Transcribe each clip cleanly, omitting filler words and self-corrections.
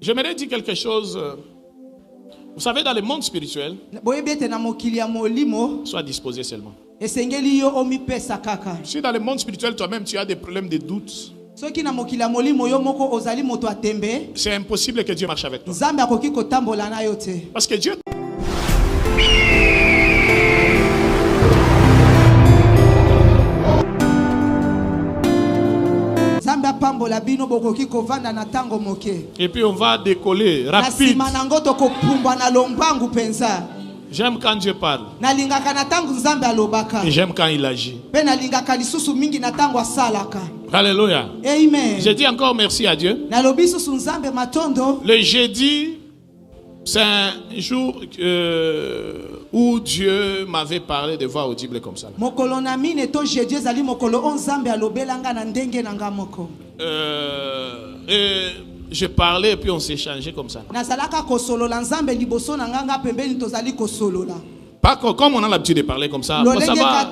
J'aimerais dire quelque chose. Vous savez, dans le monde spirituel, sois disposé seulement. Si dans le monde spirituel, toi-même, tu as des problèmes de doute, c'est impossible que Dieu marche avec toi. Parce que Dieu... Et puis on va décoller rapide. J'aime quand Dieu parle. Et j'aime quand il agit. Alléluia. Amen. Je dis encore merci à Dieu. Le jeudi, c'est un jour où Dieu m'avait parlé de voix audible comme ça. Et je parlais et puis on s'échangeait comme ça. Pas comme on a l'habitude de parler comme ça. Ça va,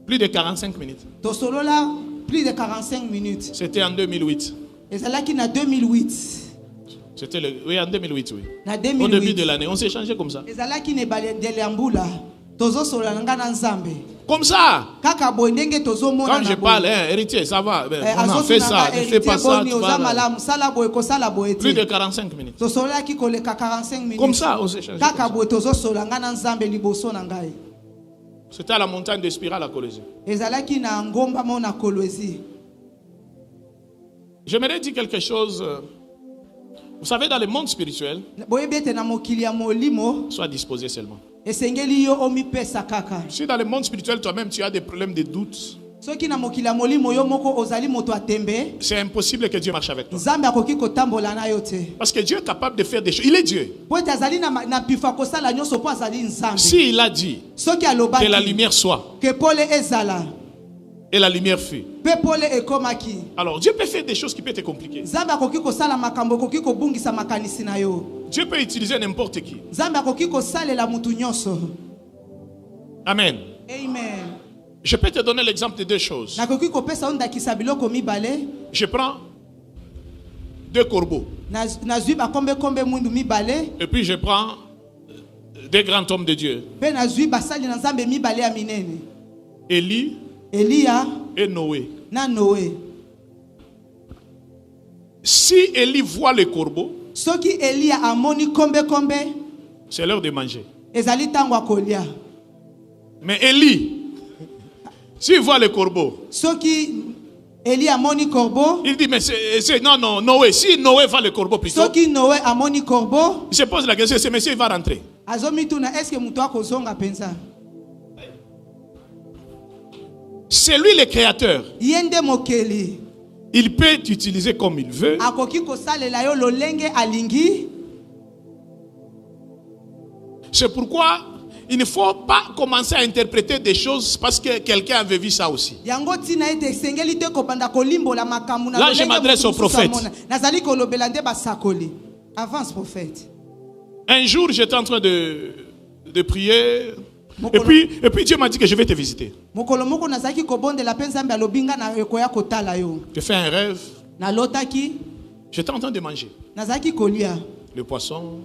plus de 45 minutes. C'était en 2008. C'était oui, en 2008, oui. Au début de l'année, on s'est échangé comme ça. Comme ça. Quand je parle, héritier, ça va. On a fait ça, ne fais pas ça. Plus de 45 minutes. Comme ça, on s'est échangé. C'était à la montagne de Spirale à Colosie. J'aimerais dire quelque chose. Vous savez, dans le monde spirituel, sois disposé seulement. Si dans le monde spirituel, toi-même, tu as des problèmes de doute, c'est impossible que Dieu marche avec toi. Parce que Dieu est capable de faire des choses. Il est Dieu. Si il a dit que la lumière soit, et la lumière fut, alors Dieu peut faire des choses qui peuvent te compliquer. Dieu peut utiliser n'importe qui. Amen. Amen. Je peux te donner l'exemple de deux choses. Je prends deux corbeaux. Et puis je prends deux grands hommes de Dieu. Élie et Noé. Si Élie voit les corbeaux, c'est l'heure de manger. Mais Élie, s'il voit les corbeaux, il dit, mais c'est non, Noé. Si Noé voit le corbeau plutôt, il se pose la question, ce monsieur va rentrer. C'est lui le créateur. Il peut t'utiliser comme il veut. C'est pourquoi il ne faut pas commencer à interpréter des choses parce que quelqu'un avait vu ça aussi. Là, je m'adresse au prophète. Avance, prophète. Un jour, j'étais en train de prier. Et puis Dieu m'a dit que je vais te visiter. J'ai fait un rêve. J'étais en train de manger le poisson.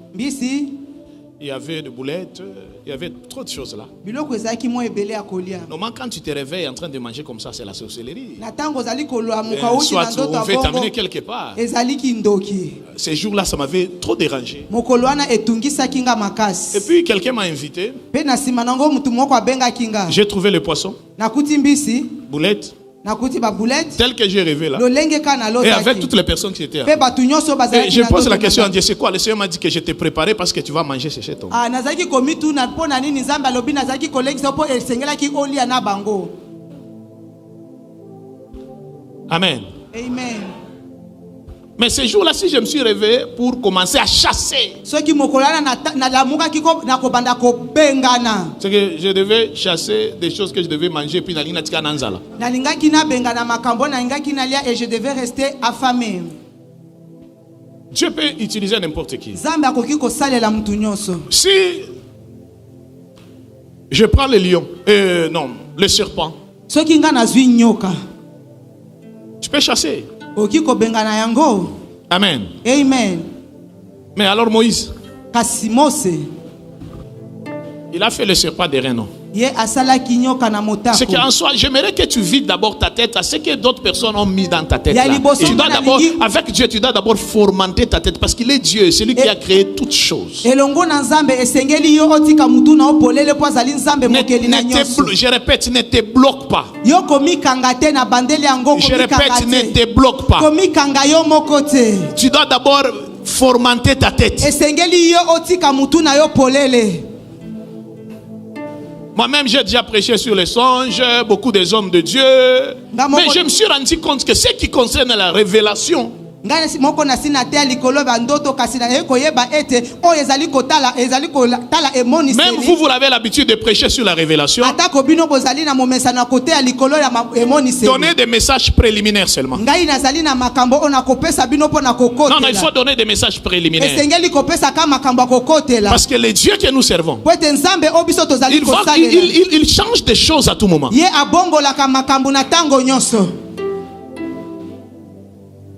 Il y avait des boulettes. Il y avait trop de choses là. Normalement, quand tu te réveilles en train de manger comme ça, c'est la sorcellerie. Soit on veut t'amener quelque part. Ces jours-là, ça m'avait trop dérangé. Et puis quelqu'un m'a invité. J'ai trouvé le poisson. Boulette. Tel que j'ai rêvé là. Et avec toutes les personnes qui étaient là. Et je pose la question à Dieu, c'est quoi? Le Seigneur m'a dit que je t'ai préparé parce que tu vas manger chez toi. Amen. Amen. Mais ces jours-là, si je me suis réveillé pour commencer à chasser, c'est que je devais chasser des choses que je devais manger. Puis et je devais rester affamé. Dieu peut utiliser n'importe qui. Si je prends le lion, le serpent, tu peux chasser. Amen. Amen. Mais alors Moïse, Kasi Mose, il a fait le serpent des reins, non? C'est qu'en soi, j'aimerais que tu vides d'abord ta tête à ce que d'autres personnes ont mis dans ta tête. Là. Et tu dois d'abord, avec Dieu, tu dois d'abord formenter ta tête parce qu'il est Dieu, c'est lui qui a créé toutes choses. Je répète, ne te bloque pas. Je répète, ne te bloque pas. Tu dois d'abord formenter ta tête. Moi-même, j'ai déjà prêché sur les songes, beaucoup des hommes de Dieu. Mais je me suis rendu compte que ce qui concerne la révélation, même vous, vous avez l'habitude de prêcher sur la révélation. Donnez des messages préliminaires seulement. Non, il faut donner des messages préliminaires. Parce que les dieux que nous servons, il change des choses à tout moment.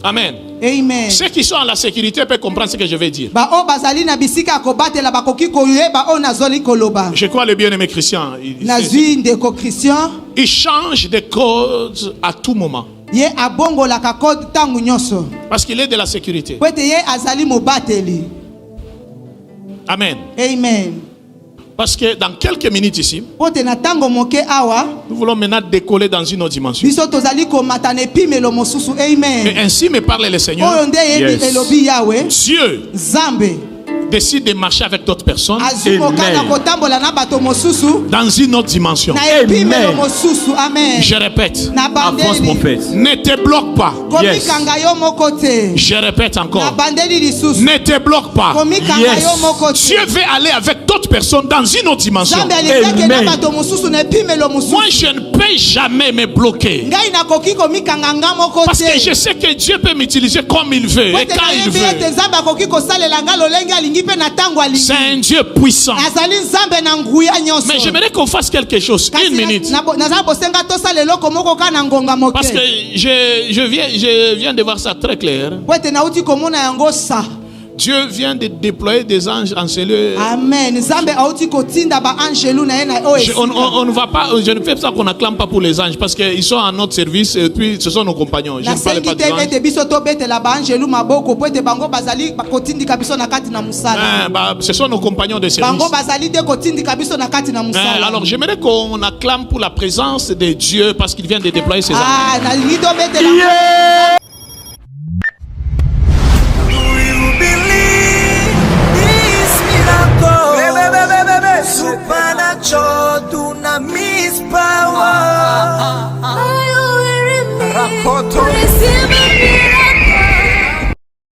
Amen. Amen. Ceux qui sont à la sécurité peuvent comprendre ce que je vais dire. Je crois le bien-aimé Christian. Il change de cause à tout moment. Parce qu'il est de la sécurité. Amen. Amen. Parce que dans quelques minutes ici, nous voulons maintenant décoller dans une autre dimension. Et ainsi me parle le Seigneur. Yes. Dieu décide de marcher avec d'autres personnes. Dans une autre dimension. Amen. Je répète. Avance, prophète. Ne te bloque pas. Yes. Je répète encore. Ne te bloque pas. Yes. Dieu veut aller avec d'autres personnes dans une autre dimension. Amen. Moi, je ne peux jamais me bloquer. Parce que je sais que Dieu peut m'utiliser comme il veut et quand il veut. C'est un Dieu puissant. Mais j'aimerais qu'on fasse quelque chose. Une minute. Parce que je viens de voir ça très clair. Dieu vient de déployer des anges encelés. Amen. On ne va pas, je ne fais ça qu'on n'acclame pas pour les anges parce qu'ils sont à notre service et puis ce sont nos compagnons. Je ne parle pas des anges. Ce sont nos compagnons de service. Alors j'aimerais qu'on acclame pour la présence de Dieu parce qu'il vient de déployer ses anges. Supernatural dunamis power. Rakoto.